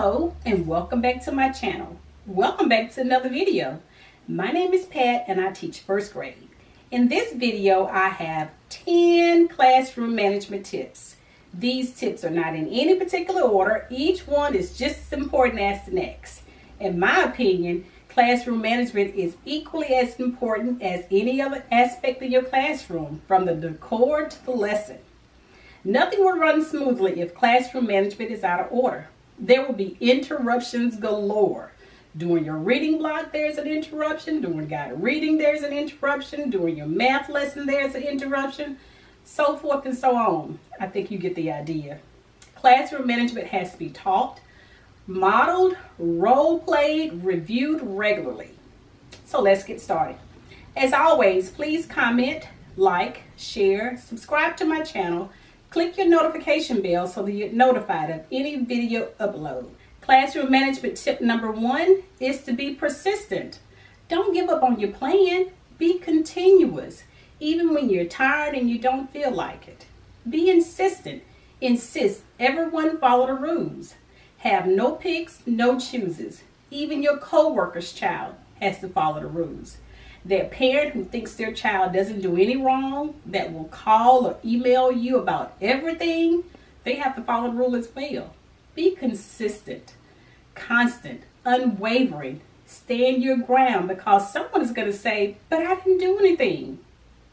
Hello and welcome back to my channel. Welcome back to another video. My name is Pat and I teach first grade. In this video I have 10 classroom management tips. These tips are not in any particular order. Each one is just as important as the next. In my opinion, classroom management is equally as important as any other aspect of your classroom, from the decor to the lesson. Nothing will run smoothly if classroom management is out of order. There will be interruptions galore. During your reading block, there's an interruption. During guided reading, there's an interruption. During your math lesson, there's an interruption. So forth and so on. I think you get the idea. Classroom management has to be taught, modeled, role-played, reviewed regularly. So let's get started. As always, please comment, like, share, subscribe to my channel. Click your notification bell so that you get notified of any video upload. Classroom management tip number 1 is to be persistent. Don't give up on your plan. Be continuous, even when you're tired and you don't feel like it. Be insistent. Insist everyone follow the rules. Have no picks, no chooses. Even your co-worker's child has to follow the rules. That parent who thinks their child doesn't do any wrong, that will call or email you about everything, they have to follow the rule as well. Be consistent, constant, unwavering. Stand your ground, because someone is going to say, but I didn't do anything.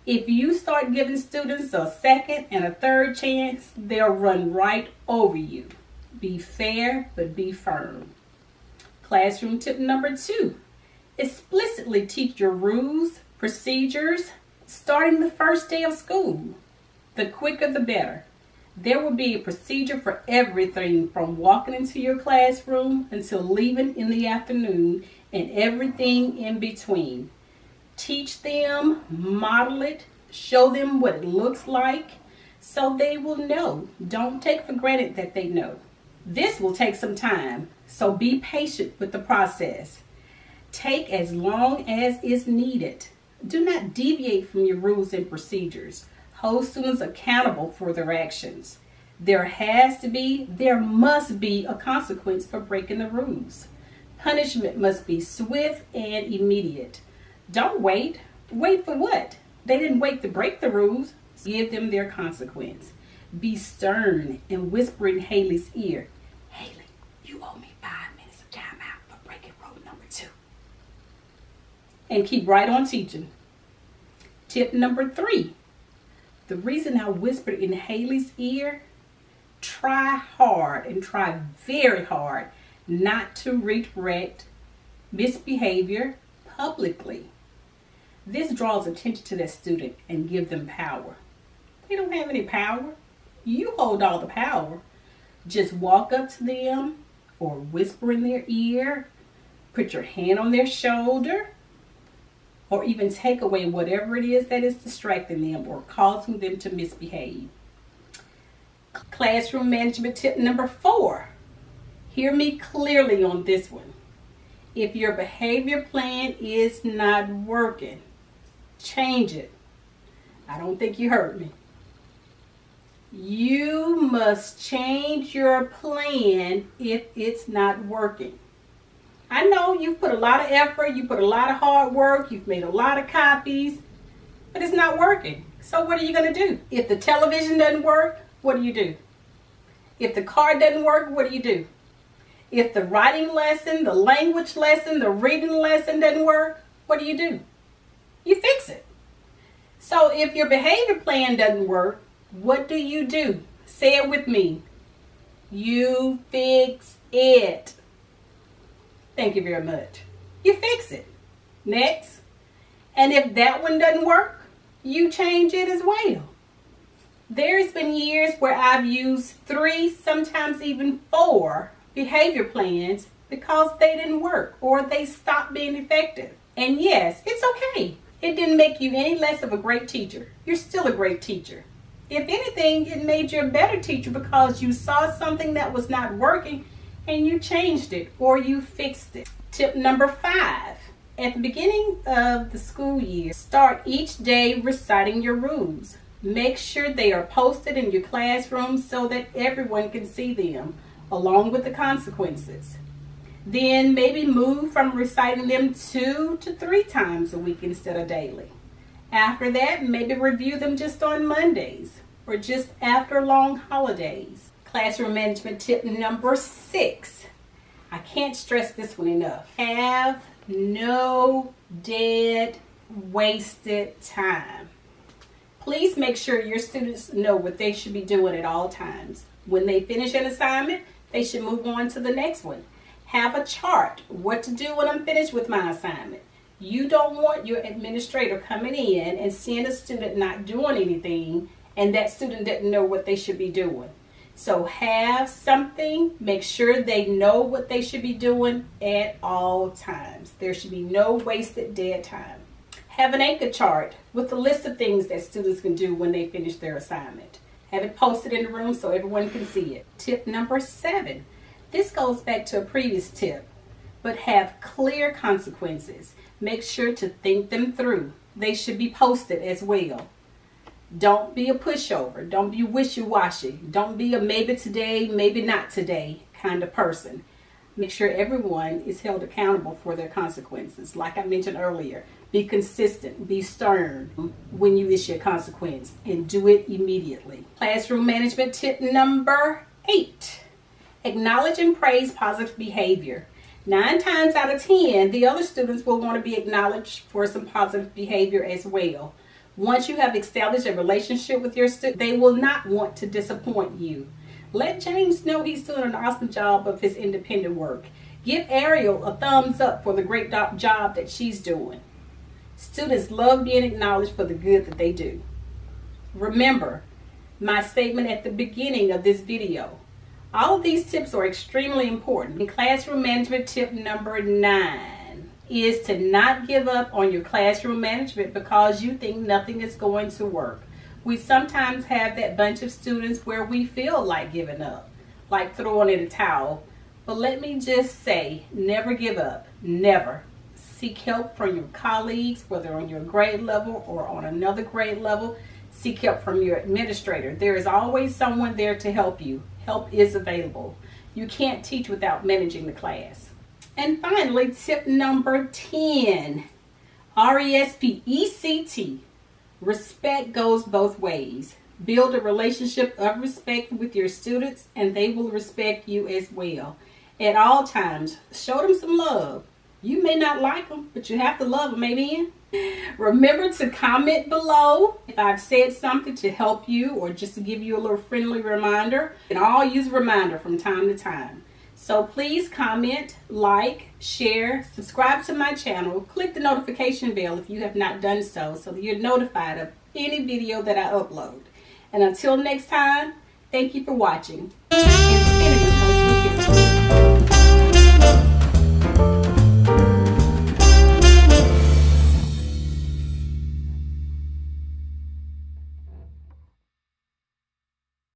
If you start giving students a second and a third chance, they'll run right over you. Be fair, but be firm. Classroom tip number 2. Explicitly teach your rules, procedures, starting the first day of school. The quicker the better. There will be a procedure for everything from walking into your classroom until leaving in the afternoon, and everything in between. Teach them, model it, show them what it looks like so they will know. Don't take for granted that they know. This will take some time, so be patient with the process. Take as long as is needed. Do not deviate from your rules and procedures. Hold students accountable for their actions. There must be a consequence for breaking the rules. Punishment must be swift and immediate. Don't wait. Wait for what? They didn't wait to break the rules. Give them their consequence. Be stern and whisper in Haley's ear, Haley, you owe me 5 minutes of time out for breaking rule number 2. And keep right on teaching. Tip number 3. The reason I whispered in Haley's ear, try hard and try very hard not to regret misbehavior publicly. This draws attention to that student and gives them power. They don't have any power. You hold all the power. Just walk up to them or whisper in their ear, put your hand on their shoulder, or even take away whatever it is that is distracting them or causing them to misbehave. Classroom management tip number 4. Hear me clearly on this one. If your behavior plan is not working, change it. I don't think you heard me. You must change your plan if it's not working. I know you've put a lot of effort, you put a lot of hard work, you've made a lot of copies, but it's not working. So what are you going to do? If the television doesn't work, what do you do? If the car doesn't work, what do you do? If the writing lesson, the language lesson, the reading lesson doesn't work, what do? You fix it. So if your behavior plan doesn't work, what do you do? Say it with me. You fix it. Thank you very much. You fix it. Next. And if that one doesn't work, you change it as well. There's been years where I've used 3, sometimes even 4 behavior plans because they didn't work or they stopped being effective. And yes, it's okay. It didn't make you any less of a great teacher. You're still a great teacher. If anything, it made you a better teacher because you saw something that was not working and you changed it or you fixed it. Tip number 5. At the beginning of the school year, start each day reciting your rules. Make sure they are posted in your classroom so that everyone can see them. along with the consequences. Then maybe move from reciting them 2 to 3 times a week instead of daily. After that, maybe review them just on Mondays or just after long holidays. Classroom management tip number 6. I can't stress this one enough. Have no dead, wasted time. Please make sure your students know what they should be doing at all times. When they finish an assignment, they should move on to the next one. Have a chart, what to do when I'm finished with my assignment. You don't want your administrator coming in and seeing a student not doing anything and that student didn't know what they should be doing. So have something, make sure they know what they should be doing at all times. There should be no wasted dead time. Have an anchor chart with a list of things that students can do when they finish their assignment. Have it posted in the room so everyone can see it. Tip number 7. This goes back to a previous tip, but have clear consequences. Make sure to think them through. They should be posted as well. Don't be a pushover. Don't be wishy-washy. Don't be a maybe today, maybe not today kind of person. Make sure everyone is held accountable for their consequences. Like I mentioned earlier, be consistent, be stern when you issue a consequence, and do it immediately. Classroom management tip number 8. Acknowledge and praise positive behavior. 9 times out of 10, the other students will want to be acknowledged for some positive behavior as well. Once you have established a relationship with your student, they will not want to disappoint you. Let James know he's doing an awesome job of his independent work. Give Ariel a thumbs up for the great job that she's doing. Students love being acknowledged for the good that they do. Remember my statement at the beginning of this video. All of these tips are extremely important. And classroom management tip number 9 is to not give up on your classroom management because you think nothing is going to work. We sometimes have that bunch of students where we feel like giving up, like throwing in a towel. But let me just say, never give up, never. Seek help from your colleagues, whether on your grade level or on another grade level. Seek help from your administrator. There is always someone there to help you. Help is available. You can't teach without managing the class. And finally, tip number 10, RESPECT. Respect goes both ways. Build a relationship of respect with your students and they will respect you as well. At all times, show them some love. You may not like them, but you have to love them, amen? Remember to comment below if I've said something to help you or just to give you a little friendly reminder. And I'll use a reminder from time to time. So please comment, like, share, subscribe to my channel, click the notification bell if you have not done so that you're notified of any video that I upload. And until next time, thank you for watching. Infinity Coach Lucas.